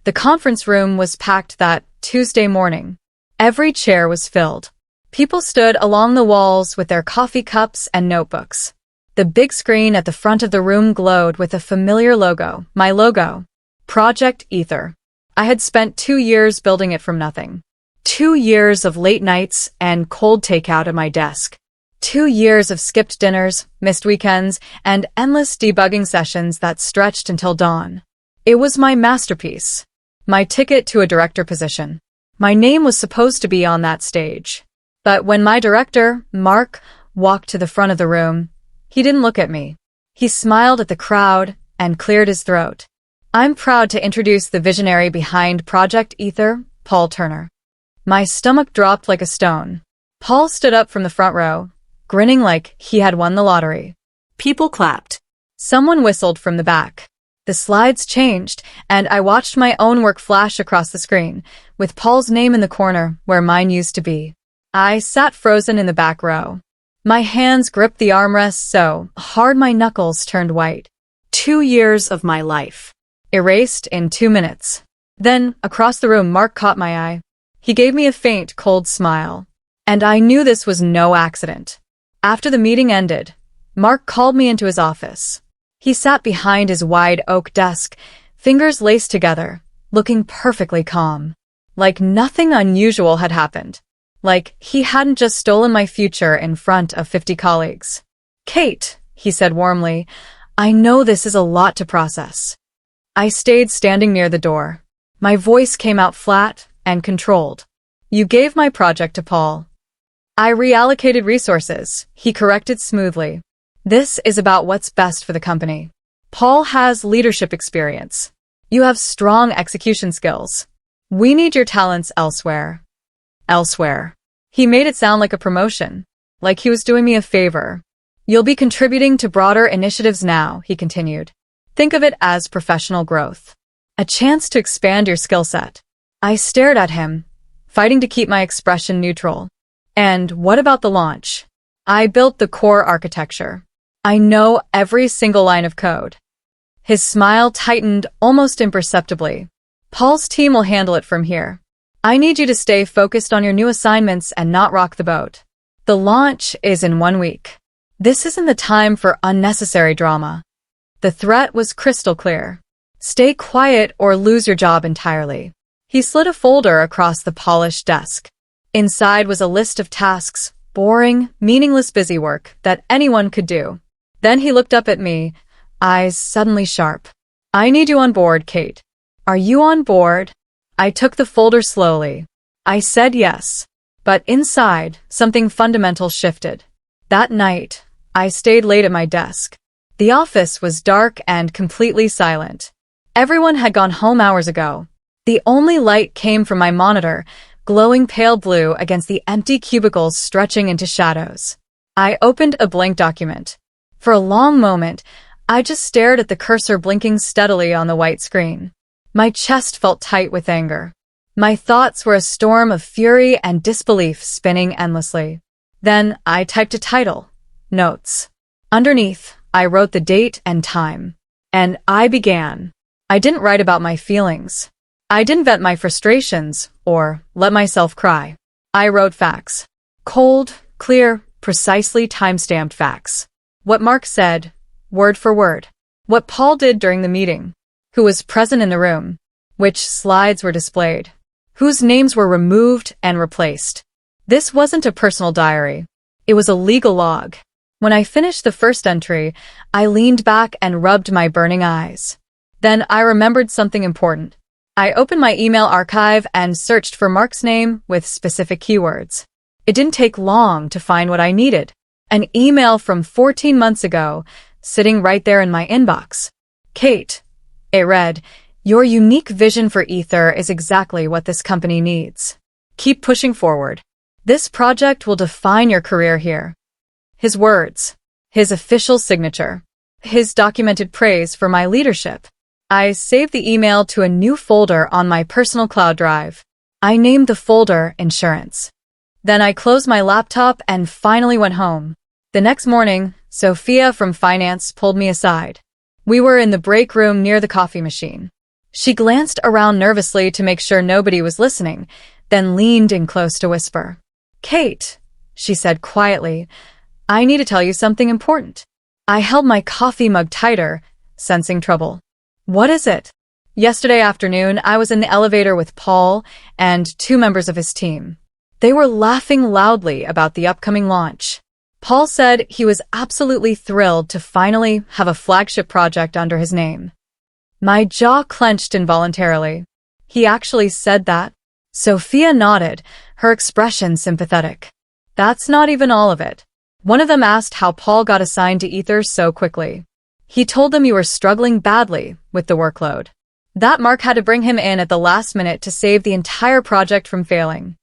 The conference room was packed that Tuesday morning. Every chair was filled. People stood along the walls with their coffee cups and notebooks. The big screen at the front of the room glowed with a familiar logo, my logo, Project Ether. I had spent 2 years building it from nothing. 2 years of late nights and cold takeout at my desk. 2 years of skipped dinners, missed weekends, and endless debugging sessions that stretched until dawn. It was my masterpiece. My ticket to a director position. My name was supposed to be on that stage. But when my director, Mark, walked to the front of the room, he didn't look at me. He smiled at the crowd and cleared his throat. "I'm proud to introduce the visionary behind Project Ether, Paul Turner." My stomach dropped like a stone. Paul stood up from the front row, grinning like he had won the lottery. People clapped. Someone whistled from the back. The slides changed, and I watched my own work flash across the screen, with Paul's name in the corner where mine used to be. I sat frozen in the back row. My hands gripped the armrests so hard my knuckles turned white. 2 years of my life. Erased in 2 minutes. Then, across the room, Mark caught my eye. He gave me a faint, cold smile. And I knew this was no accident. After the meeting ended, Mark called me into his office. He sat behind his wide oak desk, fingers laced together, looking perfectly calm. Like nothing unusual had happened. Like he hadn't just stolen my future in front of 50 colleagues. "Kate," he said warmly, "I know this is a lot to process." I stayed standing near the door. My voice came out flat and controlled. "You gave my project to Paul." "I reallocated resources," he corrected smoothly. "This is about what's best for the company. Paul has leadership experience. You have strong execution skills. We need your talents elsewhere." Elsewhere. He made it sound like a promotion, like he was doing me a favor. "You'll be contributing to broader initiatives now," he continued. "Think of it as professional growth. A chance to expand your skill set." I stared at him, fighting to keep my expression neutral. "And what about the launch?" "I built the core architecture. I know every single line of code." His smile tightened almost imperceptibly. "Paul's team will handle it from here. I need you to stay focused on your new assignments and not rock the boat. The launch is in 1 week. This isn't the time for unnecessary drama." The threat was crystal clear. Stay quiet or lose your job entirely. He slid a folder across the polished desk. Inside was a list of tasks, boring, meaningless busywork that anyone could do. Then he looked up at me, eyes suddenly sharp. "I need you on board, Kate. Are you on board?" I took the folder slowly. I said yes. But inside, something fundamental shifted. That night, I stayed late at my desk. The office was dark and completely silent. Everyone had gone home hours ago. The only light came from my monitor, glowing pale blue against the empty cubicles stretching into shadows. I opened a blank document. For a long moment, I just stared at the cursor blinking steadily on the white screen. My chest felt tight with anger. My thoughts were a storm of fury and disbelief spinning endlessly. Then I typed a title, Notes. Underneath, I wrote the date and time. And I began. I didn't write about my feelings. I didn't vent my frustrations or let myself cry. I wrote facts. Cold, clear, precisely time-stamped facts. What Mark said, word for word. What Paul did during the meeting. Who was present in the room. Which slides were displayed. Whose names were removed and replaced. This wasn't a personal diary. It was a legal log. When I finished the first entry, I leaned back and rubbed my burning eyes. Then I remembered something important. I opened my email archive and searched for Mark's name with specific keywords. It didn't take long to find what I needed. An email from 14 months ago, sitting right there in my inbox. "Kate," it read, "your unique vision for Ether is exactly what this company needs. Keep pushing forward. This project will define your career here." His words, his official signature, his documented praise for my leadership. I saved the email to a new folder on my personal cloud drive. I named the folder Insurance. Then I closed my laptop and finally went home. The next morning, Sophia from finance pulled me aside. We were in the break room near the coffee machine. She glanced around nervously to make sure nobody was listening, then leaned in close to whisper. "Kate," she said quietly, "I need to tell you something important." I held my coffee mug tighter, sensing trouble. "What is it?" "Yesterday afternoon, I was in the elevator with Paul and two members of his team. They were laughing loudly about the upcoming launch. Paul said he was absolutely thrilled to finally have a flagship project under his name." My jaw clenched involuntarily. "He actually said that?" Sophia nodded, her expression sympathetic. "That's not even all of it. One of them asked how Paul got assigned to Ether so quickly. He told them you were struggling badly with the workload. That Mark had to bring him in at the last minute to save the entire project from failing."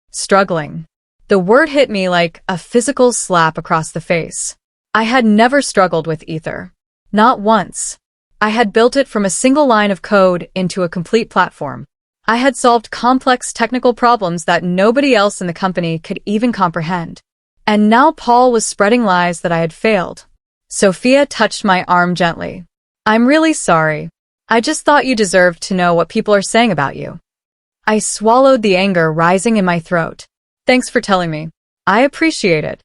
Struggling. The word hit me like a physical slap across the face. I had never struggled with Ether. Not once. I had built it from a single line of code into a complete platform. I had solved complex technical problems that nobody else in the company could even comprehend. And now Paul was spreading lies that I had failed. Sophia touched my arm gently. "I'm really sorry. I just thought you deserved to know what people are saying about you." I swallowed the anger rising in my throat. "Thanks for telling me. I appreciate it."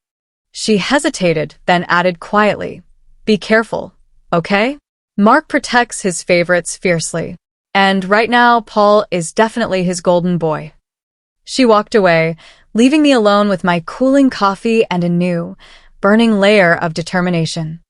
She hesitated, then added quietly, "Be careful, okay? Mark protects his favorites fiercely. And right now, Paul is definitely his golden boy." She walked away, leaving me alone with my cooling coffee and a new, burning layer of determination.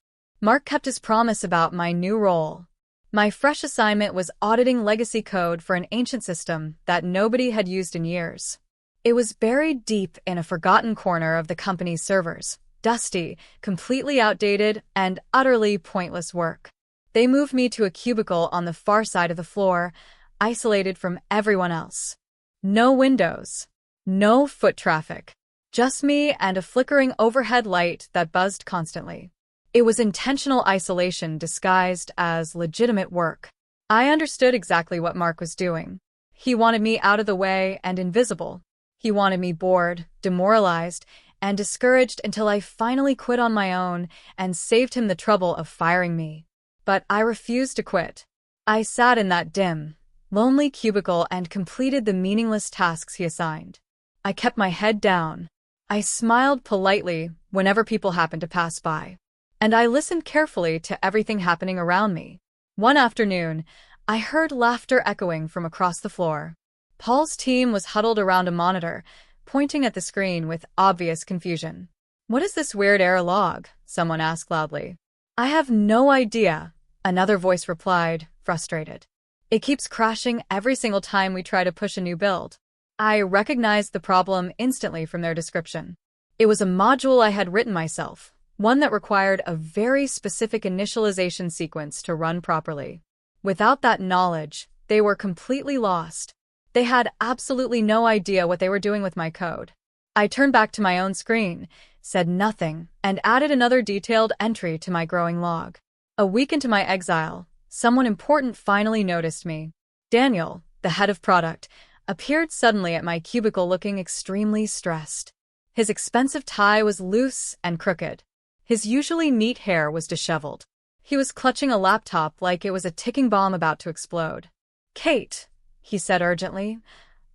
Mark kept his promise about my new role. My fresh assignment was auditing legacy code for an ancient system that nobody had used in years. It was buried deep in a forgotten corner of the company's servers, dusty, completely outdated, and utterly pointless work. They moved me to a cubicle on the far side of the floor, isolated from everyone else. No windows, no foot traffic, just me and a flickering overhead light that buzzed constantly. It was intentional isolation disguised as legitimate work. I understood exactly what Mark was doing. He wanted me out of the way and invisible. He wanted me bored, demoralized, and discouraged until I finally quit on my own and saved him the trouble of firing me. But I refused to quit. I sat in that dim, lonely cubicle and completed the meaningless tasks he assigned. I kept my head down. I smiled politely whenever people happened to pass by. And I listened carefully to everything happening around me. One afternoon, I heard laughter echoing from across the floor. Paul's team was huddled around a monitor, pointing at the screen with obvious confusion. "What is this weird error log?" someone asked loudly. "I have no idea," another voice replied, frustrated. "It keeps crashing every single time we try to push a new build." I recognized the problem instantly from their description. It was a module I had written myself, one that required a very specific initialization sequence to run properly. Without that knowledge, they were completely lost. They had absolutely no idea what they were doing with my code. I turned back to my own screen, said nothing, and added another detailed entry to my growing log. A week into my exile, someone important finally noticed me. Daniel, the head of product, appeared suddenly at my cubicle looking extremely stressed. His expensive tie was loose and crooked. His usually neat hair was disheveled. He was clutching a laptop like it was a ticking bomb about to explode. "Kate," he said urgently,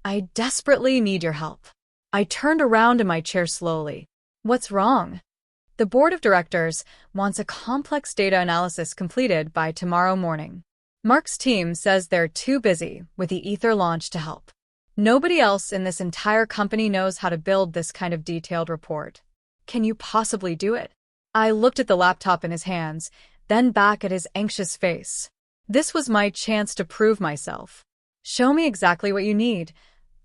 "I desperately need your help." I turned around in my chair slowly. "What's wrong?" "The board of directors wants a complex data analysis completed by tomorrow morning. Mark's team says they're too busy with the Ether launch to help. Nobody else in this entire company knows how to build this kind of detailed report. Can you possibly do it?" I looked at the laptop in his hands, then back at his anxious face. This was my chance to prove myself. "Show me exactly what you need,"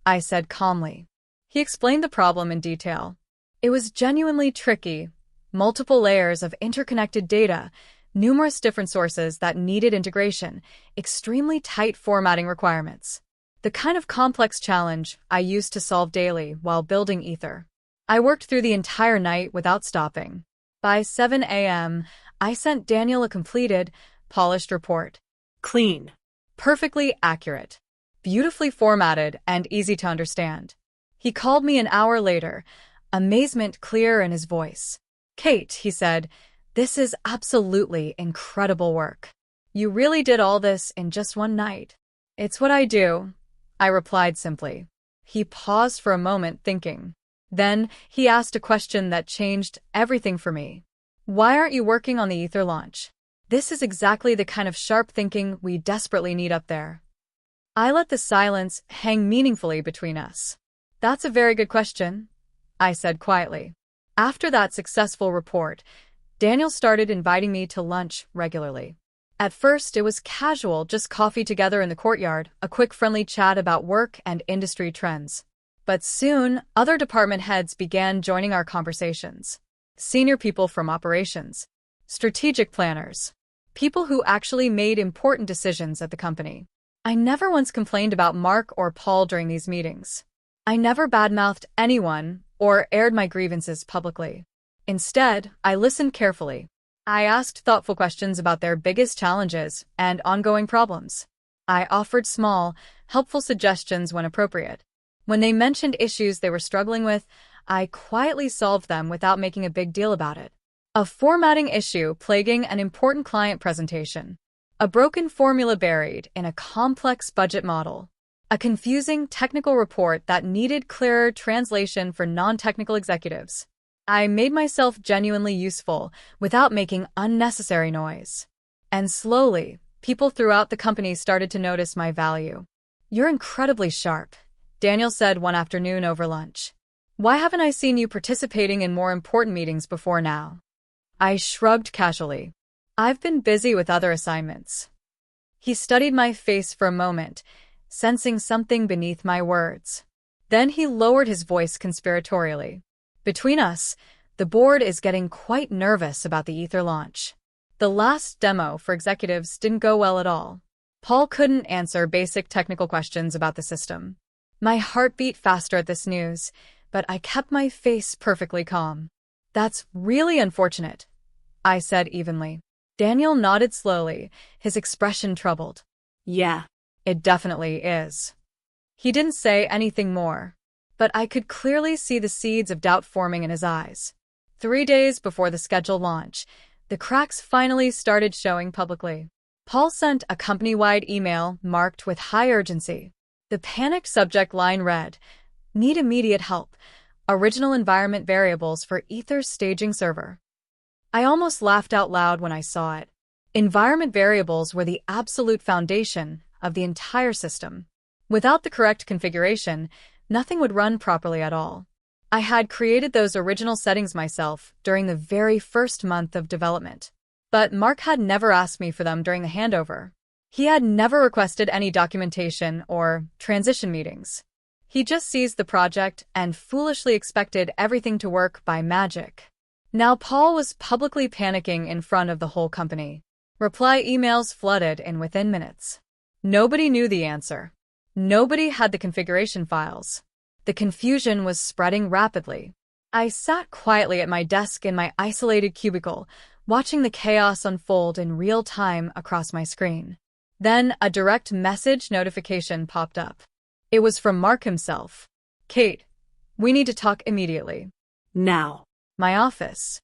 I said calmly. He explained the problem in detail. It was genuinely tricky. Multiple layers of interconnected data, numerous different sources that needed integration, extremely tight formatting requirements. The kind of complex challenge I used to solve daily while building Ether. I worked through the entire night without stopping. By 7 a.m., I sent Daniel a completed, polished report. Clean. Perfectly accurate. Beautifully formatted and easy to understand. He called me an hour later, amazement clear in his voice. "Kate," he said, "this is absolutely incredible work. You really did all this in just one night." It's what I do, I replied simply. He paused for a moment, thinking. Then he asked a question that changed everything for me. Why aren't you working on the Ether launch? This is exactly the kind of sharp thinking we desperately need up there. I let the silence hang meaningfully between us. That's a very good question, I said quietly. After that successful report, Daniel started inviting me to lunch regularly. At first, it was casual, just coffee together in the courtyard, a quick friendly chat about work and industry trends. But soon, other department heads began joining our conversations. Senior people from operations, strategic planners, people who actually made important decisions at the company. I never once complained about Mark or Paul during these meetings. I never badmouthed anyone or aired my grievances publicly. Instead, I listened carefully. I asked thoughtful questions about their biggest challenges and ongoing problems. I offered small, helpful suggestions when appropriate. When they mentioned issues they were struggling with, I quietly solved them without making a big deal about it. A formatting issue plaguing an important client presentation. A broken formula buried in a complex budget model. A confusing technical report that needed clearer translation for non-technical executives. I made myself genuinely useful without making unnecessary noise. And slowly, people throughout the company started to notice my value. You're incredibly sharp, Daniel said one afternoon over lunch. Why haven't I seen you participating in more important meetings before now? I shrugged casually. I've been busy with other assignments. He studied my face for a moment, sensing something beneath my words. Then he lowered his voice conspiratorially. Between us, the board is getting quite nervous about the Ether launch. The last demo for executives didn't go well at all. Paul couldn't answer basic technical questions about the system. My heart beat faster at this news, but I kept my face perfectly calm. That's really unfortunate, I said evenly. Daniel nodded slowly, his expression troubled. Yeah, it definitely is. He didn't say anything more, but I could clearly see the seeds of doubt forming in his eyes. 3 days before the scheduled launch, the cracks finally started showing publicly. Paul sent a company-wide email marked with high urgency. The panicked subject line read, "Need immediate help. Original environment variables for Ether's staging server." I almost laughed out loud when I saw it. Environment variables were the absolute foundation of the entire system. Without the correct configuration, nothing would run properly at all. I had created those original settings myself during the very first month of development. But Mark had never asked me for them during the handover. He had never requested any documentation or transition meetings. He just seized the project and foolishly expected everything to work by magic. Now Paul was publicly panicking in front of the whole company. Reply emails flooded in within minutes. Nobody knew the answer. Nobody had the configuration files. The confusion was spreading rapidly. I sat quietly at my desk in my isolated cubicle, watching the chaos unfold in real time across my screen. Then a direct message notification popped up. It was from Mark himself. "Kate, we need to talk immediately." Now. My office.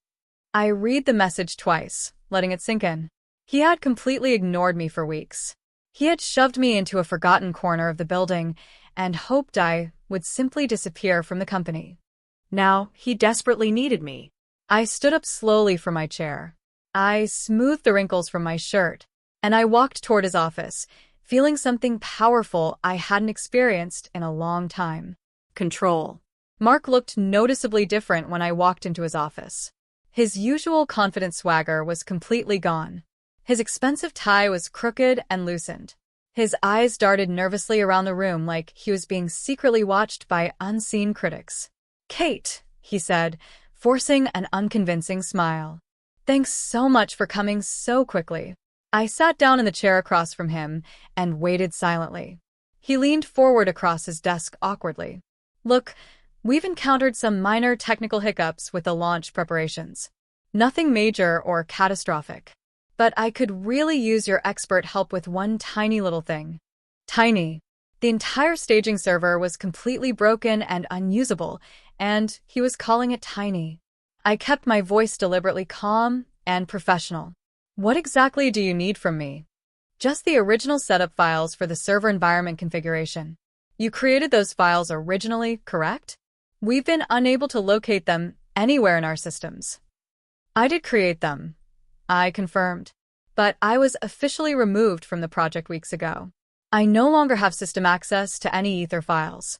I read the message twice, letting it sink in. He had completely ignored me for weeks. He had shoved me into a forgotten corner of the building and hoped I would simply disappear from the company. Now he desperately needed me. I stood up slowly from my chair. I smoothed the wrinkles from my shirt, and I walked toward his office, feeling something powerful I hadn't experienced in a long time. Control. Mark looked noticeably different when I walked into his office. His usual confident swagger was completely gone. His expensive tie was crooked and loosened. His eyes darted nervously around the room like he was being secretly watched by unseen critics. "Kate," he said, forcing an unconvincing smile. "Thanks so much for coming so quickly." I sat down in the chair across from him and waited silently. He leaned forward across his desk awkwardly. "Look, we've encountered some minor technical hiccups with the launch preparations. Nothing major or catastrophic. But I could really use your expert help with one tiny little thing." Tiny. The entire staging server was completely broken and unusable, and he was calling it tiny. I kept my voice deliberately calm and professional. "What exactly do you need from me?" Just the original setup files for the server environment configuration. You created those files originally, correct? We've been unable to locate them anywhere in our systems. I did create them, I confirmed, but I was officially removed from the project weeks ago. I no longer have system access to any Ether files.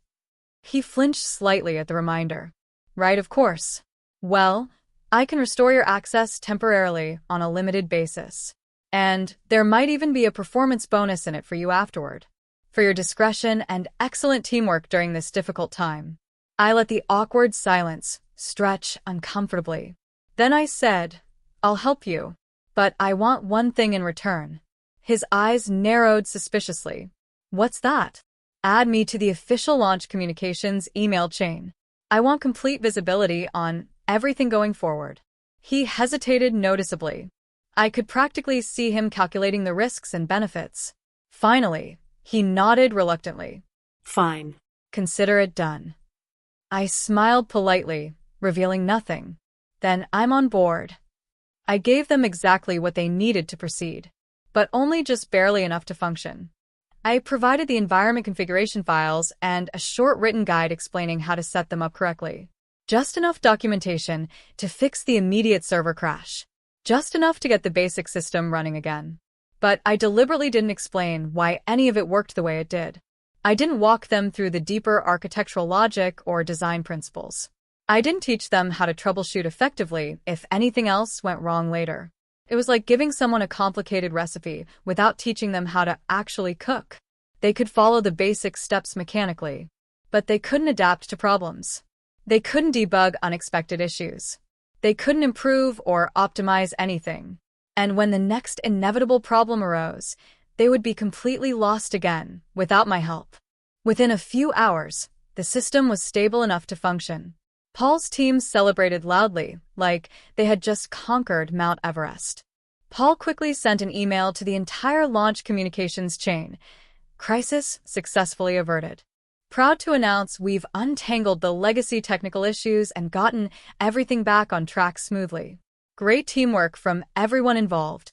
He flinched slightly at the reminder. Right, of course. Well, I can restore your access temporarily on a limited basis. And there might even be a performance bonus in it for you afterward. For your discretion and excellent teamwork during this difficult time. I let the awkward silence stretch uncomfortably. Then I said, I'll help you, but I want one thing in return. His eyes narrowed suspiciously. What's that? Add me to the official launch communications email chain. I want complete visibility on everything going forward. He hesitated noticeably. I could practically see him calculating the risks and benefits. Finally, he nodded reluctantly. Fine. Consider it done. I smiled politely, revealing nothing. Then I'm on board. I gave them exactly what they needed to proceed, but only just barely enough to function. I provided the environment configuration files and a short written guide explaining how to set them up correctly. Just enough documentation to fix the immediate server crash. Just enough to get the basic system running again. But I deliberately didn't explain why any of it worked the way it did. I didn't walk them through the deeper architectural logic or design principles. I didn't teach them how to troubleshoot effectively if anything else went wrong later. It was like giving someone a complicated recipe without teaching them how to actually cook. They could follow the basic steps mechanically, but they couldn't adapt to problems. They couldn't debug unexpected issues. They couldn't improve or optimize anything. And when the next inevitable problem arose, they would be completely lost again without my help. Within a few hours, the system was stable enough to function. Paul's team celebrated loudly, like they had just conquered Mount Everest. Paul quickly sent an email to the entire launch communications chain. Crisis successfully averted. Proud to announce we've untangled the legacy technical issues and gotten everything back on track smoothly. Great teamwork from everyone involved.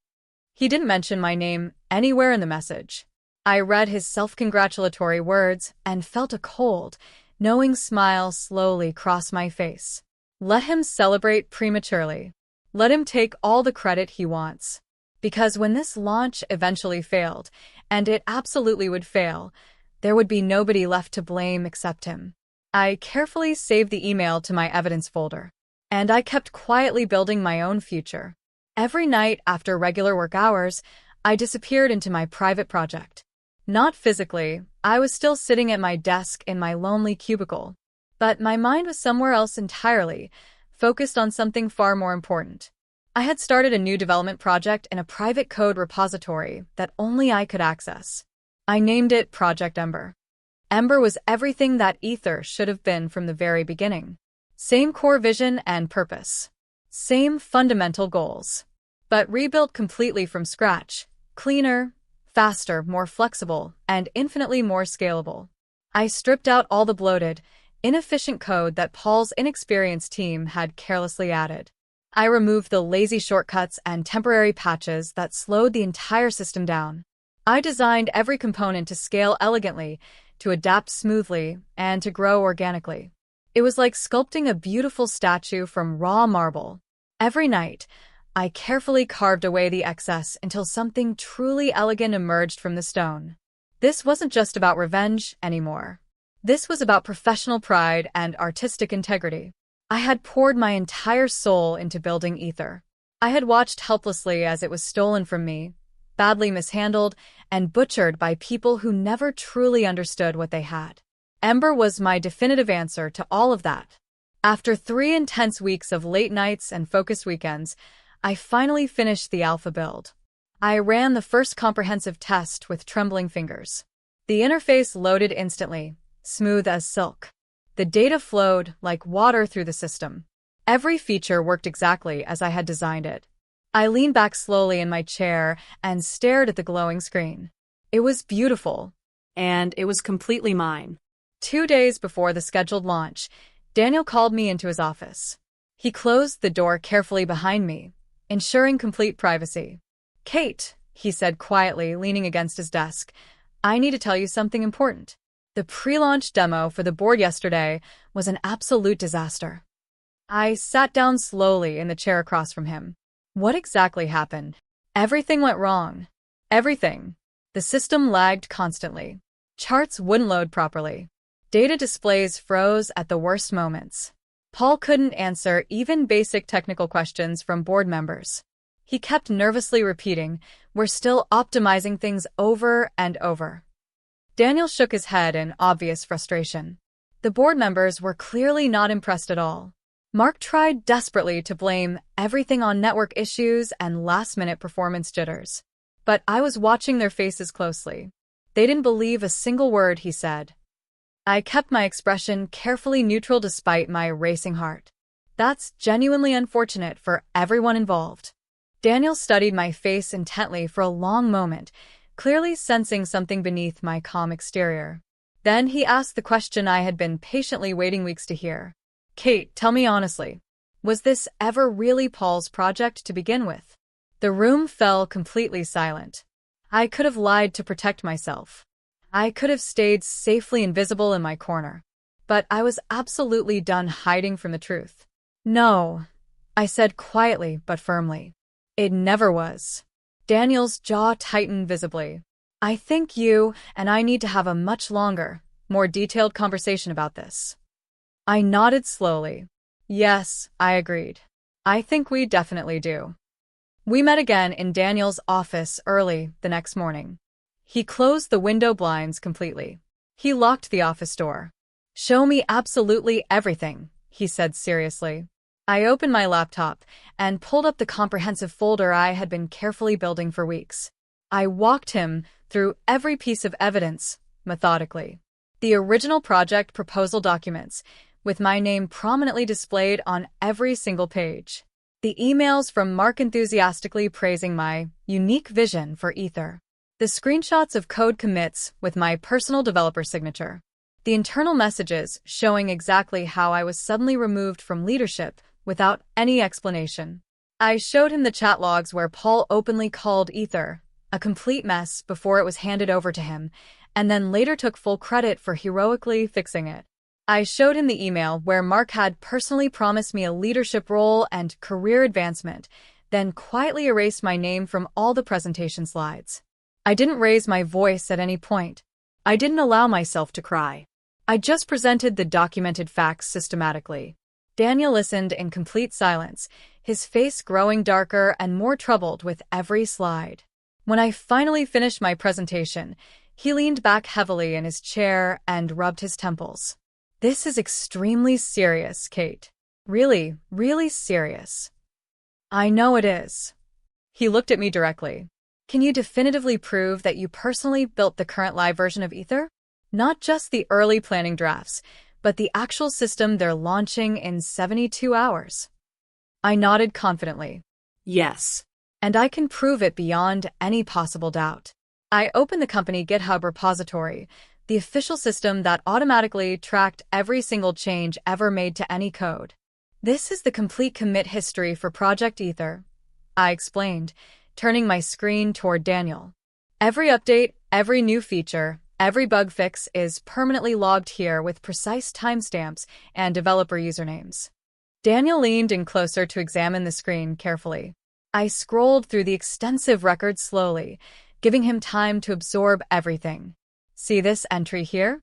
He didn't mention my name anywhere in the message. I read his self-congratulatory words and felt a cold, knowing smile slowly cross my face. Let him celebrate prematurely. Let him take all the credit he wants. Because when this launch eventually failed, and it absolutely would fail, there would be nobody left to blame except him. I carefully saved the email to my evidence folder, and I kept quietly building my own future. Every night after regular work hours, I disappeared into my private project. Not physically, I was still sitting at my desk in my lonely cubicle, but my mind was somewhere else entirely, focused on something far more important. I had started a new development project in a private code repository that only I could access. I named it Project Ember. Ember was everything that Ether should have been from the very beginning. Same core vision and purpose. Same fundamental goals. But rebuilt completely from scratch. Cleaner, faster, more flexible, and infinitely more scalable. I stripped out all the bloated, inefficient code that Paul's inexperienced team had carelessly added. I removed the lazy shortcuts and temporary patches that slowed the entire system down. I designed every component to scale elegantly, to adapt smoothly, and to grow organically. It was like sculpting a beautiful statue from raw marble. Every night, I carefully carved away the excess until something truly elegant emerged from the stone. This wasn't just about revenge anymore. This was about professional pride and artistic integrity. I had poured my entire soul into building Ether. I had watched helplessly as it was stolen from me, badly mishandled, and butchered by people who never truly understood what they had. Ember was my definitive answer to all of that. After 3 intense weeks of late nights and focused weekends, I finally finished the alpha build. I ran the first comprehensive test with trembling fingers. The interface loaded instantly, smooth as silk. The data flowed like water through the system. Every feature worked exactly as I had designed it. I leaned back slowly in my chair and stared at the glowing screen. It was beautiful. And it was completely mine. 2 days before the scheduled launch, Daniel called me into his office. He closed the door carefully behind me, ensuring complete privacy. "Kate," he said quietly, leaning against his desk. "I need to tell you something important. The pre-launch demo for the board yesterday was an absolute disaster." I sat down slowly in the chair across from him. What exactly happened? Everything went wrong. Everything. The system lagged constantly. Charts wouldn't load properly. Data displays froze at the worst moments. Paul couldn't answer even basic technical questions from board members. He kept nervously repeating, "We're still optimizing things over and over." Daniel shook his head in obvious frustration. The board members were clearly not impressed at all. Mark tried desperately to blame everything on network issues and last-minute performance jitters. But I was watching their faces closely. They didn't believe a single word he said. I kept my expression carefully neutral despite my racing heart. "That's genuinely unfortunate for everyone involved." Daniel studied my face intently for a long moment, clearly sensing something beneath my calm exterior. Then he asked the question I had been patiently waiting weeks to hear. "Kate, tell me honestly, was this ever really Paul's project to begin with?" The room fell completely silent. I could have lied to protect myself. I could have stayed safely invisible in my corner. But I was absolutely done hiding from the truth. "No," I said quietly but firmly. "It never was." Daniel's jaw tightened visibly. "I think you and I need to have a much longer, more detailed conversation about this." I nodded slowly. "Yes," I agreed. "I think we definitely do." We met again in Daniel's office early the next morning. He closed the window blinds completely. He locked the office door. "Show me absolutely everything," he said seriously. I opened my laptop and pulled up the comprehensive folder I had been carefully building for weeks. I walked him through every piece of evidence, methodically. The original project proposal documents, with my name prominently displayed on every single page. The emails from Mark enthusiastically praising my unique vision for Ether. The screenshots of code commits with my personal developer signature. The internal messages showing exactly how I was suddenly removed from leadership without any explanation. I showed him the chat logs where Paul openly called Ether a complete mess before it was handed over to him, and then later took full credit for heroically fixing it. I showed him the email where Mark had personally promised me a leadership role and career advancement, then quietly erased my name from all the presentation slides. I didn't raise my voice at any point. I didn't allow myself to cry. I just presented the documented facts systematically. Daniel listened in complete silence, his face growing darker and more troubled with every slide. When I finally finished my presentation, he leaned back heavily in his chair and rubbed his temples. "This is extremely serious, Kate. Really, really serious." "I know it is." He looked at me directly. "Can you definitively prove that you personally built the current live version of Ether? Not just the early planning drafts, but the actual system they're launching in 72 hours. I nodded confidently. Yes. And I can prove it beyond any possible doubt. I opened the company GitHub repository, the official system that automatically tracked every single change ever made to any code. "This is the complete commit history for Project Ether," I explained, turning my screen toward Daniel. "Every update, every new feature, every bug fix is permanently logged here with precise timestamps and developer usernames." Daniel leaned in closer to examine the screen carefully. I scrolled through the extensive record slowly, giving him time to absorb everything. "See this entry here?"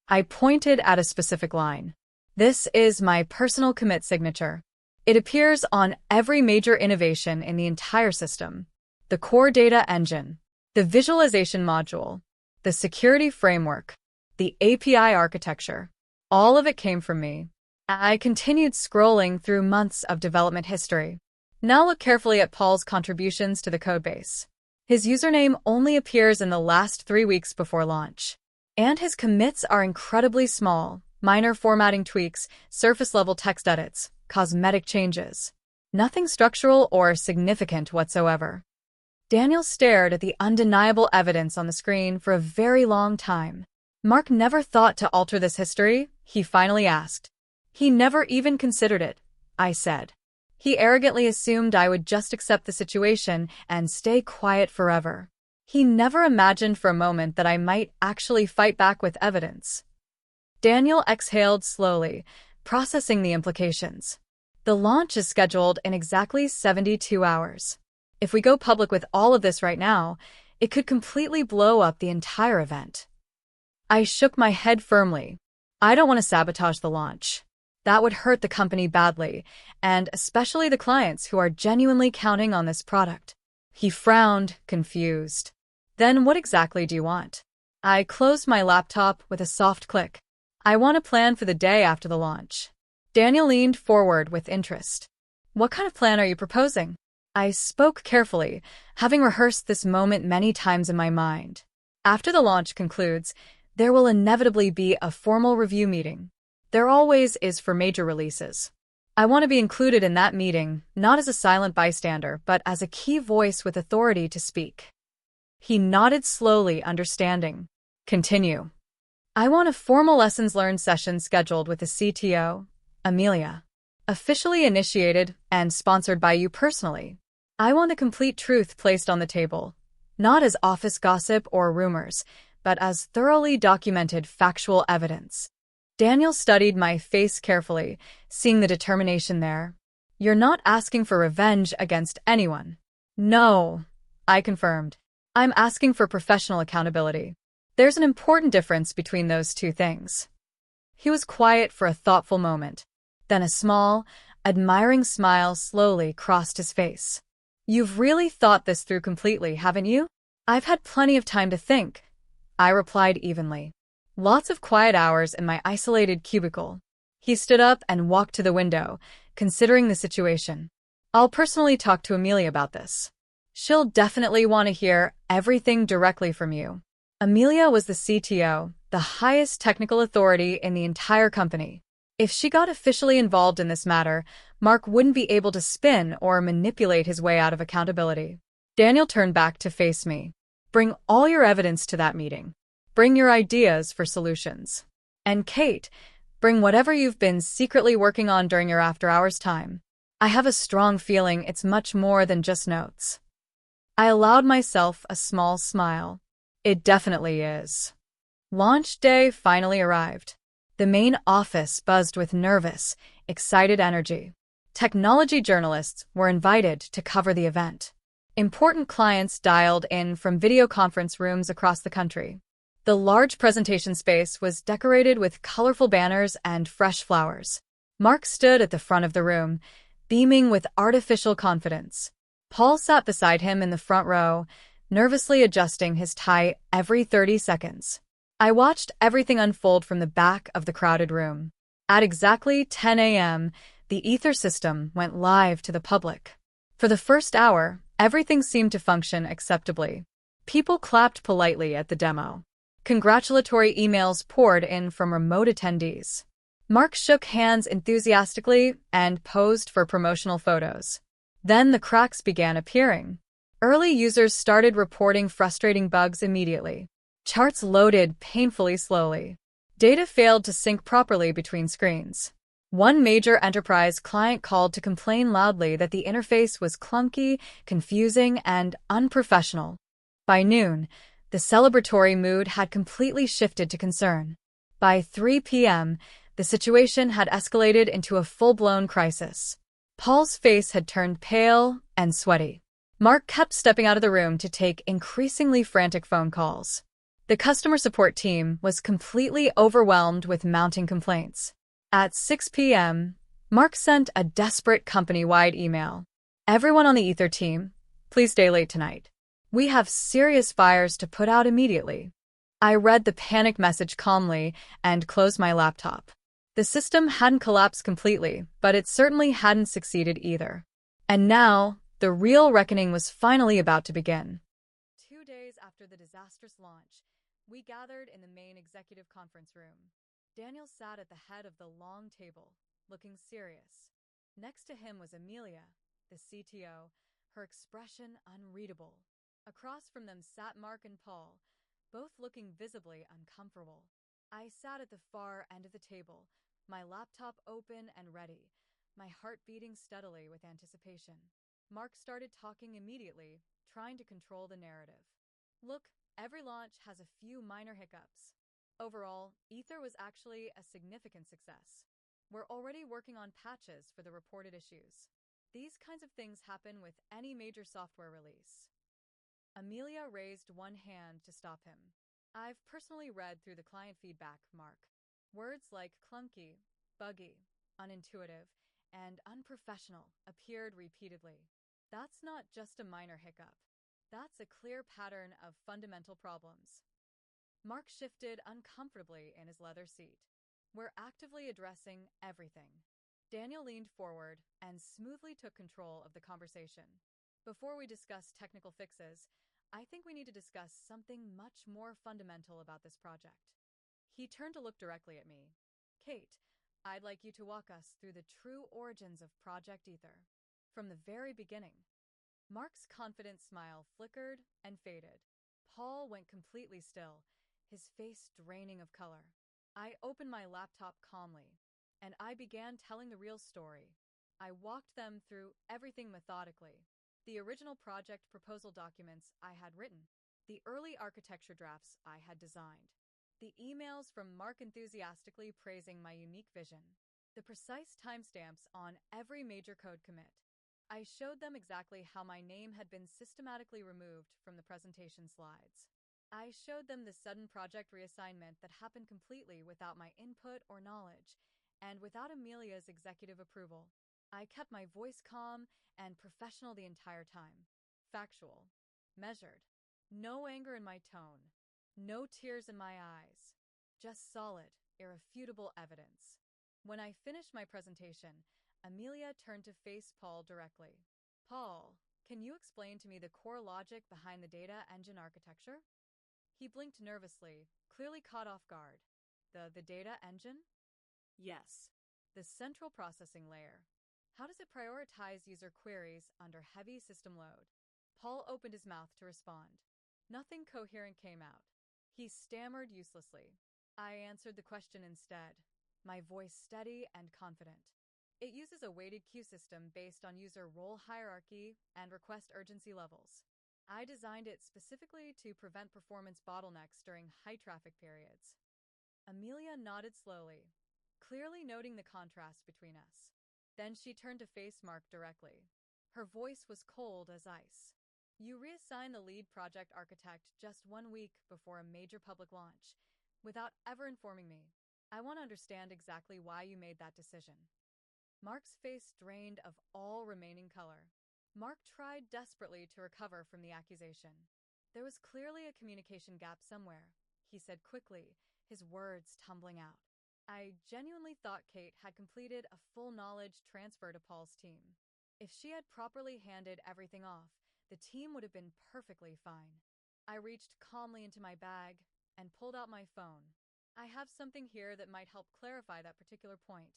I pointed at a specific line. "This is my personal commit signature. It appears on every major innovation in the entire system. The core data engine, the visualization module, the security framework, the API architecture. All of it came from me." I continued scrolling through months of development history. Now look carefully at Paul's contributions to the codebase. His username only appears in the last 3 weeks before launch. And his commits are incredibly small, minor formatting tweaks, surface-level text edits, cosmetic changes. Nothing structural or significant whatsoever. Daniel stared at the undeniable evidence on the screen for a very long time. "Mark never thought to alter this history?" he finally asked. "He never even considered it," I said. He arrogantly assumed I would just accept the situation and stay quiet forever. He never imagined for a moment that I might actually fight back with evidence. Daniel exhaled slowly, processing the implications. The launch is scheduled in exactly 72 hours. If we go public with all of this right now, it could completely blow up the entire event. I shook my head firmly. I don't want to sabotage the launch. That would hurt the company badly, and especially the clients who are genuinely counting on this product. He frowned, confused. Then what exactly do you want? I closed my laptop with a soft click. I want a plan for the day after the launch. Daniel leaned forward with interest. What kind of plan are you proposing? I spoke carefully, having rehearsed this moment many times in my mind. After the launch concludes, there will inevitably be a formal review meeting. There always is for major releases. I want to be included in that meeting, not as a silent bystander, but as a key voice with authority to speak. He nodded slowly, understanding. Continue. I want a formal lessons learned session scheduled with the CTO, Amelia. Officially initiated and sponsored by you personally. I want the complete truth placed on the table, not as office gossip or rumors, but as thoroughly documented factual evidence. Daniel studied my face carefully, seeing the determination there. You're not asking for revenge against anyone. No, I confirmed. I'm asking for professional accountability. There's an important difference between those two things. He was quiet for a thoughtful moment. Then a small, admiring smile slowly crossed his face. You've really thought this through completely, haven't you? I've had plenty of time to think, I replied evenly. Lots of quiet hours in my isolated cubicle. He stood up and walked to the window, considering the situation. I'll personally talk to Amelia about this. She'll definitely want to hear everything directly from you. Amelia was the CTO, the highest technical authority in the entire company. If she got officially involved in this matter, Mark wouldn't be able to spin or manipulate his way out of accountability. Daniel turned back to face me. Bring all your evidence to that meeting. Bring your ideas for solutions. And Kate, bring whatever you've been secretly working on during your after-hours time. I have a strong feeling it's much more than just notes. I allowed myself a small smile. It definitely is. Launch day finally arrived. The main office buzzed with nervous, excited energy. Technology journalists were invited to cover the event. Important clients dialed in from video conference rooms across the country. The large presentation space was decorated with colorful banners and fresh flowers. Mark stood at the front of the room, beaming with artificial confidence. Paul sat beside him in the front row, nervously adjusting his tie every 30 seconds. I watched everything unfold from the back of the crowded room. At exactly 10 a.m., the Ether system went live to the public. For the first hour, everything seemed to function acceptably. People clapped politely at the demo. Congratulatory emails poured in from remote attendees. Mark shook hands enthusiastically and posed for promotional photos. Then the cracks began appearing. Early users started reporting frustrating bugs immediately. Charts loaded painfully slowly. Data failed to sync properly between screens. One major enterprise client called to complain loudly that the interface was clunky, confusing, and unprofessional. By noon, the celebratory mood had completely shifted to concern. By 3 p.m., the situation had escalated into a full-blown crisis. Paul's face had turned pale and sweaty. Mark kept stepping out of the room to take increasingly frantic phone calls. The customer support team was completely overwhelmed with mounting complaints. At 6 p.m., Mark sent a desperate company-wide email. Everyone on the Ether team, please stay late tonight. We have serious fires to put out immediately. I read the panicked message calmly and closed my laptop. The system hadn't collapsed completely, but it certainly hadn't succeeded either. And now, the real reckoning was finally about to begin. 2 days after the disastrous launch, we gathered in the main executive conference room. Daniel sat at the head of the long table, looking serious. Next to him was Amelia, the CTO, her expression unreadable. Across from them sat Mark and Paul, both looking visibly uncomfortable. I sat at the far end of the table, my laptop open and ready, my heart beating steadily with anticipation. Mark started talking immediately, trying to control the narrative. Look, every launch has a few minor hiccups. Overall, Ether was actually a significant success. We're already working on patches for the reported issues. These kinds of things happen with any major software release. Amelia raised one hand to stop him. I've personally read through the client feedback, Mark. Words like clunky, buggy, unintuitive, and unprofessional appeared repeatedly. That's not just a minor hiccup. That's a clear pattern of fundamental problems. Mark shifted uncomfortably in his leather seat. We're actively addressing everything. Daniel leaned forward and smoothly took control of the conversation. Before we discuss technical fixes, I think we need to discuss something much more fundamental about this project. He turned to look directly at me. Kate, I'd like you to walk us through the true origins of Project Ether. From the very beginning. Mark's confident smile flickered and faded. Paul went completely still, his face draining of color. I opened my laptop calmly, and I began telling the real story. I walked them through everything methodically. The original project proposal documents I had written, the early architecture drafts I had designed, the emails from Mark enthusiastically praising my unique vision, the precise timestamps on every major code commit. I showed them exactly how my name had been systematically removed from the presentation slides. I showed them the sudden project reassignment that happened completely without my input or knowledge, and without Amelia's executive approval. I kept my voice calm and professional the entire time. Factual. Measured. No anger in my tone. No tears in my eyes. Just solid, irrefutable evidence. When I finished my presentation, Amelia turned to face Paul directly. Paul, can you explain to me the core logic behind the data engine architecture? He blinked nervously, clearly caught off guard. The data engine? Yes. The central processing layer. How does it prioritize user queries under heavy system load? Paul opened his mouth to respond. Nothing coherent came out. He stammered uselessly. I answered the question instead, my voice steady and confident. It uses a weighted queue system based on user role hierarchy and request urgency levels. I designed it specifically to prevent performance bottlenecks during high traffic periods. Amelia nodded slowly, clearly noting the contrast between us. Then she turned to face Mark directly. Her voice was cold as ice. You reassigned the lead project architect just 1 week before a major public launch, without ever informing me. I want to understand exactly why you made that decision. Mark's face drained of all remaining color. Mark tried desperately to recover from the accusation. There was clearly a communication gap somewhere, he said quickly, his words tumbling out. I genuinely thought Kate had completed a full knowledge transfer to Paul's team. If she had properly handed everything off, the team would have been perfectly fine. I reached calmly into my bag and pulled out my phone. I have something here that might help clarify that particular point,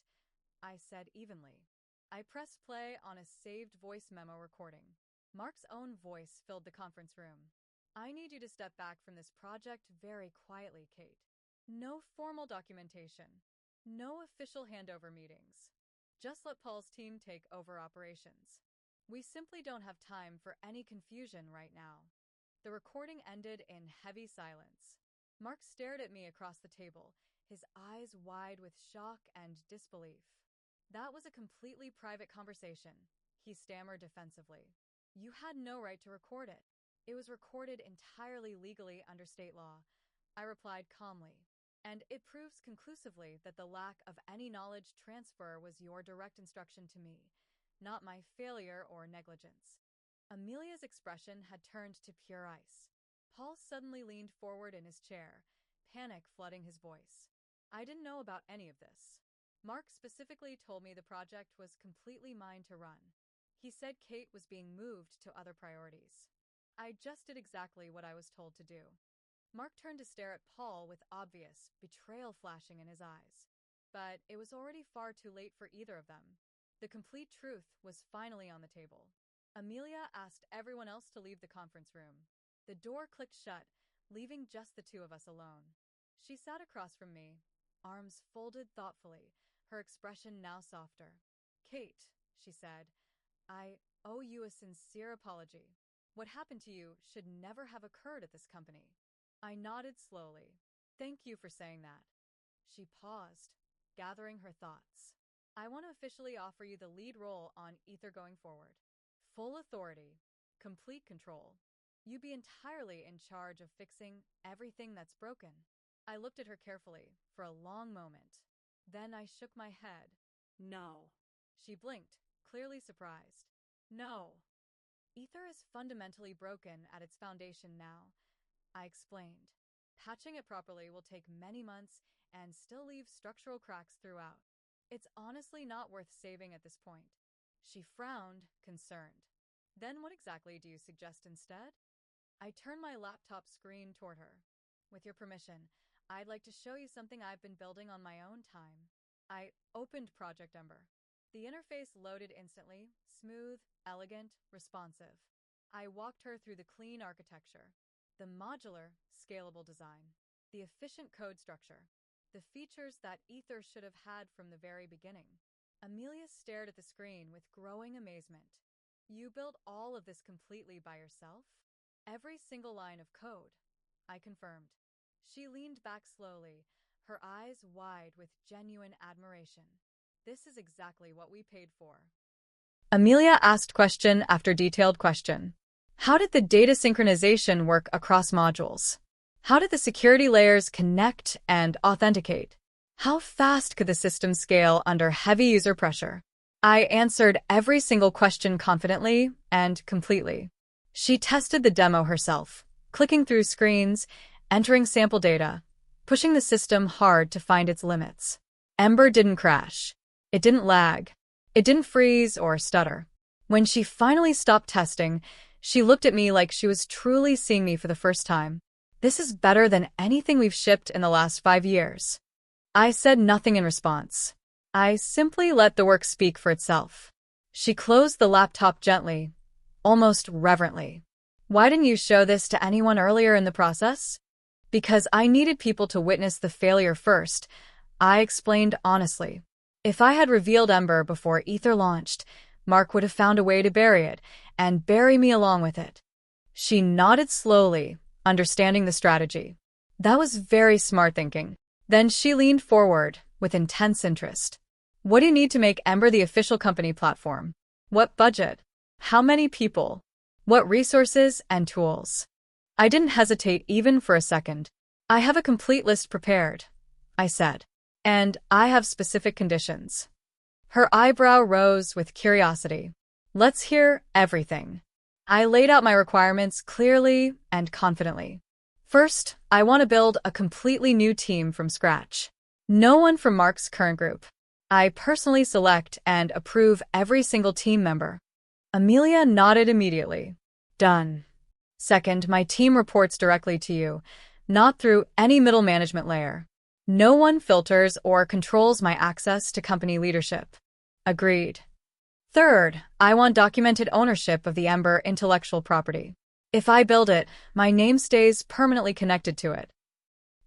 I said evenly. I pressed play on a saved voice memo recording. Mark's own voice filled the conference room. I need you to step back from this project very quietly, Kate. No formal documentation. No official handover meetings. Just let Paul's team take over operations. We simply don't have time for any confusion right now. The recording ended in heavy silence. Mark stared at me across the table, his eyes wide with shock and disbelief. That was a completely private conversation, he stammered defensively. You had no right to record it. It was recorded entirely legally under state law, I replied calmly. And it proves conclusively that the lack of any knowledge transfer was your direct instruction to me, not my failure or negligence. Amelia's expression had turned to pure ice. Paul suddenly leaned forward in his chair, panic flooding his voice. I didn't know about any of this. Mark specifically told me the project was completely mine to run. He said Kate was being moved to other priorities. I just did exactly what I was told to do. Mark turned to stare at Paul with obvious betrayal flashing in his eyes. But it was already far too late for either of them. The complete truth was finally on the table. Amelia asked everyone else to leave the conference room. The door clicked shut, leaving just the two of us alone. She sat across from me, arms folded thoughtfully, her expression now softer. Kate Kate, she said, I owe you a sincere apology. What happened to you should never have occurred at this company. I nodded slowly. Thank you for saying that. She paused, gathering her thoughts. I want to officially offer you the lead role on Ether going forward. Full authority, complete control. You be entirely in charge of fixing everything that's broken. I looked at her carefully for a long moment. Then I shook my head. No. She blinked, clearly surprised. No. Ether is fundamentally broken at its foundation now, I explained. Patching it properly will take many months and still leave structural cracks throughout. It's honestly not worth saving at this point. She frowned, concerned. Then what exactly do you suggest instead? I turned my laptop screen toward her. With your permission, I'd like to show you something I've been building on my own time. I opened Project Ember. The interface loaded instantly, smooth, elegant, responsive. I walked her through the clean architecture, the modular, scalable design, the efficient code structure, the features that Ether should have had from the very beginning. Amelia stared at the screen with growing amazement. You built all of this completely by yourself? Every single line of code, I confirmed. She leaned back slowly, her eyes wide with genuine admiration. This is exactly what we paid for. Amelia asked question after detailed question. How did the data synchronization work across modules? How did the security layers connect and authenticate? How fast could the system scale under heavy user pressure? I answered every single question confidently and completely. She tested the demo herself, clicking through screens, entering sample data, pushing the system hard to find its limits. Ember didn't crash. It didn't lag. It didn't freeze or stutter. When she finally stopped testing, she looked at me like she was truly seeing me for the first time. This is better than anything we've shipped in the last 5 years. I said nothing in response. I simply let the work speak for itself. She closed the laptop gently, almost reverently. Why didn't you show this to anyone earlier in the process? Because I needed people to witness the failure first, I explained honestly. If I had revealed Ember before Ether launched, Mark would have found a way to bury it, and bury me along with it. She nodded slowly, understanding the strategy. That was very smart thinking. Then she leaned forward with intense interest. What do you need to make Ember the official company platform? What budget? How many people? What resources and tools? I didn't hesitate even for a second. I have a complete list prepared, I said. And I have specific conditions. Her eyebrow rose with curiosity. Let's hear everything. I laid out my requirements clearly and confidently. First, I want to build a completely new team from scratch. No one from Mark's current group. I personally select and approve every single team member. Amelia nodded immediately. Done. Second, my team reports directly to you, not through any middle management layer. No one filters or controls my access to company leadership. Agreed. Third, I want documented ownership of the Ember intellectual property. If I build it, my name stays permanently connected to it.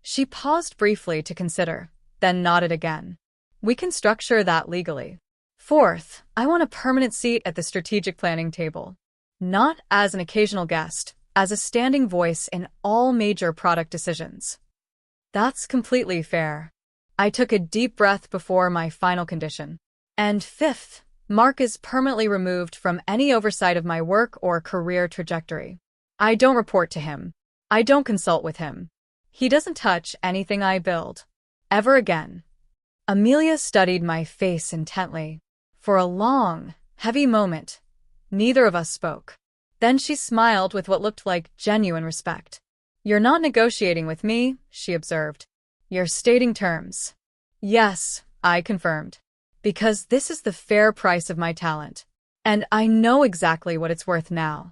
She paused briefly to consider, then nodded again. We can structure that legally. Fourth, I want a permanent seat at the strategic planning table. Not as an occasional guest, as a standing voice in all major product decisions. That's completely fair. I took a deep breath before my final condition. And fifth, Mark is permanently removed from any oversight of my work or career trajectory. I don't report to him. I don't consult with him. He doesn't touch anything I build. Ever again. Amelia studied my face intently. For a long, heavy moment, neither of us spoke. Then she smiled with what looked like genuine respect. You're not negotiating with me, she observed. You're stating terms. Yes, I confirmed. Because this is the fair price of my talent. And I know exactly what it's worth now.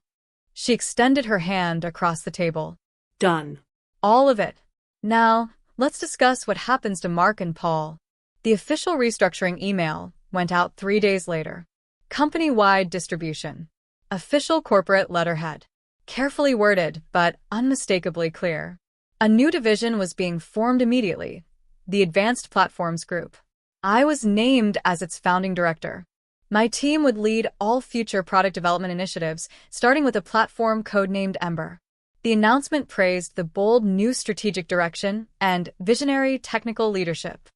She extended her hand across the table. Done. All of it. Now, let's discuss what happens to Mark and Paul. The official restructuring email went out 3 days later. Company-wide distribution. Official corporate letterhead. Carefully worded, but unmistakably clear. A new division was being formed immediately. The Advanced Platforms Group. I was named as its founding director. My team would lead all future product development initiatives, starting with a platform codenamed Ember. The announcement praised the bold new strategic direction and visionary technical leadership.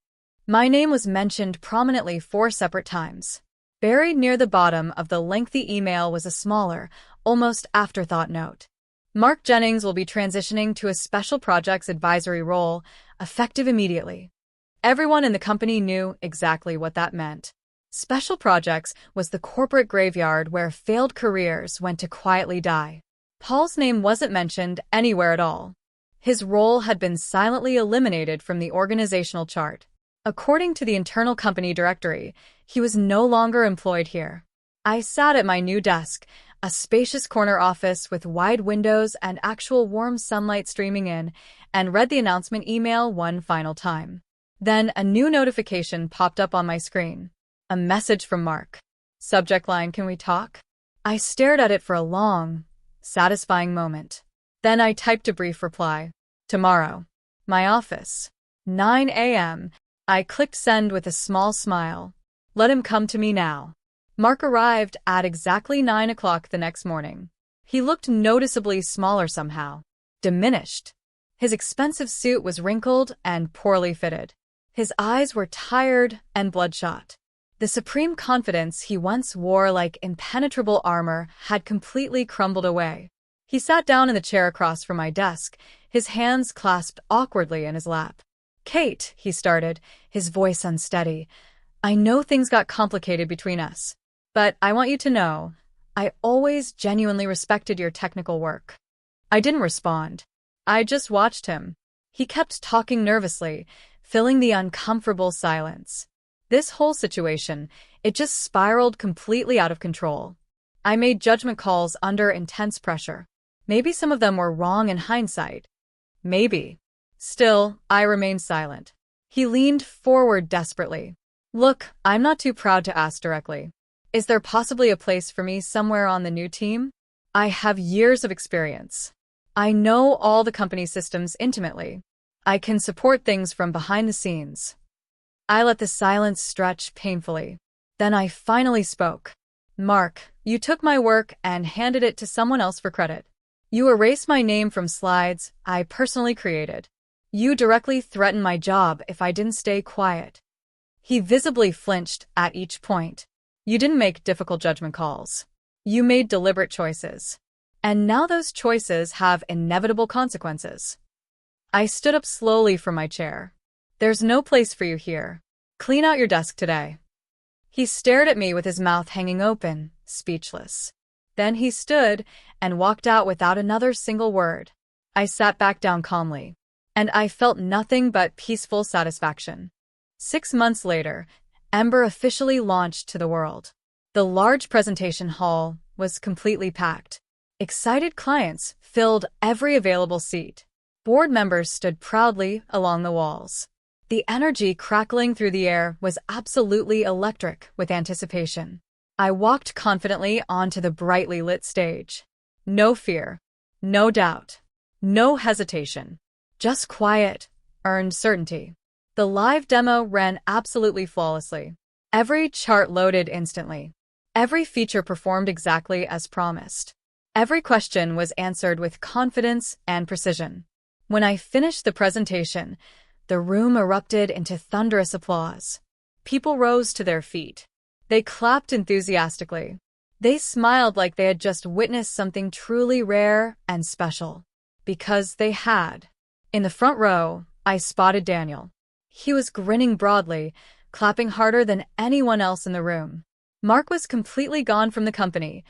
My name was mentioned prominently 4 separate times. Buried near the bottom of the lengthy email was a smaller, almost afterthought note. Mark Jennings will be transitioning to a special projects advisory role, effective immediately. Everyone in the company knew exactly what that meant. Special projects was the corporate graveyard where failed careers went to quietly die. Paul's name wasn't mentioned anywhere at all. His role had been silently eliminated from the organizational chart. According to the internal company directory, he was no longer employed here. I sat at my new desk, a spacious corner office with wide windows and actual warm sunlight streaming in, and read the announcement email one final time. Then a new notification popped up on my screen. A message from Mark. Subject line, "Can we talk?" I stared at it for a long, satisfying moment. Then I typed a brief reply. "Tomorrow. My office. 9 a.m. I clicked send with a small smile. Let him come to me now. Mark arrived at exactly 9 o'clock the next morning. He looked noticeably smaller somehow. Diminished. His expensive suit was wrinkled and poorly fitted. His eyes were tired and bloodshot. The supreme confidence he once wore like impenetrable armor had completely crumbled away. He sat down in the chair across from my desk, his hands clasped awkwardly in his lap. "Kate," he started, his voice unsteady, "I know things got complicated between us, but I want you to know, I always genuinely respected your technical work." I didn't respond. I just watched him. He kept talking nervously, filling the uncomfortable silence. This whole situation, it just spiraled completely out of control. I made judgment calls under intense pressure. Maybe some of them were wrong in hindsight. Maybe. Still, I remained silent. He leaned forward desperately. "Look, I'm not too proud to ask directly. Is there possibly a place for me somewhere on the new team? I have years of experience. I know all the company's systems intimately. I can support things from behind the scenes." I let the silence stretch painfully. Then I finally spoke. "Mark, you took my work and handed it to someone else for credit. You erased my name from slides I personally created. You directly threatened my job if I didn't stay quiet." He visibly flinched at each point. "You didn't make difficult judgment calls. You made deliberate choices. And now those choices have inevitable consequences." I stood up slowly from my chair. "There's no place for you here. Clean out your desk today." He stared at me with his mouth hanging open, speechless. Then he stood and walked out without another single word. I sat back down calmly, and I felt nothing but peaceful satisfaction. 6 months later, Ember officially launched to the world. The large presentation hall was completely packed. Excited clients filled every available seat. Board members stood proudly along the walls. The energy crackling through the air was absolutely electric with anticipation. I walked confidently onto the brightly lit stage. No fear, no doubt, no hesitation. Just quiet, earned certainty. The live demo ran absolutely flawlessly. Every chart loaded instantly. Every feature performed exactly as promised. Every question was answered with confidence and precision. When I finished the presentation, the room erupted into thunderous applause. People rose to their feet. They clapped enthusiastically. They smiled like they had just witnessed something truly rare and special. Because they had. In the front row, I spotted Daniel. He was grinning broadly, clapping harder than anyone else in the room. Mark was completely gone from the company,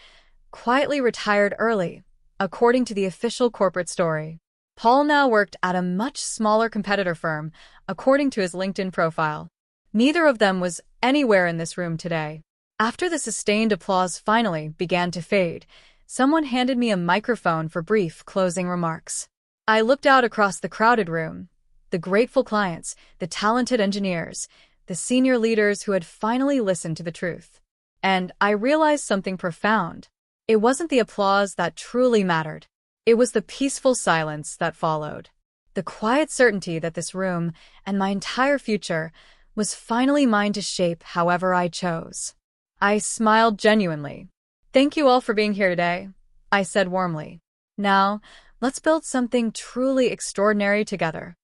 quietly retired early, according to the official corporate story. Paul now worked at a much smaller competitor firm, according to his LinkedIn profile. Neither of them was anywhere in this room today. After the sustained applause finally began to fade, someone handed me a microphone for brief closing remarks. I looked out across the crowded room. The grateful clients, the talented engineers, the senior leaders who had finally listened to the truth. And I realized something profound. It wasn't the applause that truly mattered. It was the peaceful silence that followed. The quiet certainty that this room, and my entire future, was finally mine to shape however I chose. I smiled genuinely. Thank you all for being here today, I said warmly. Now, let's build something truly extraordinary together.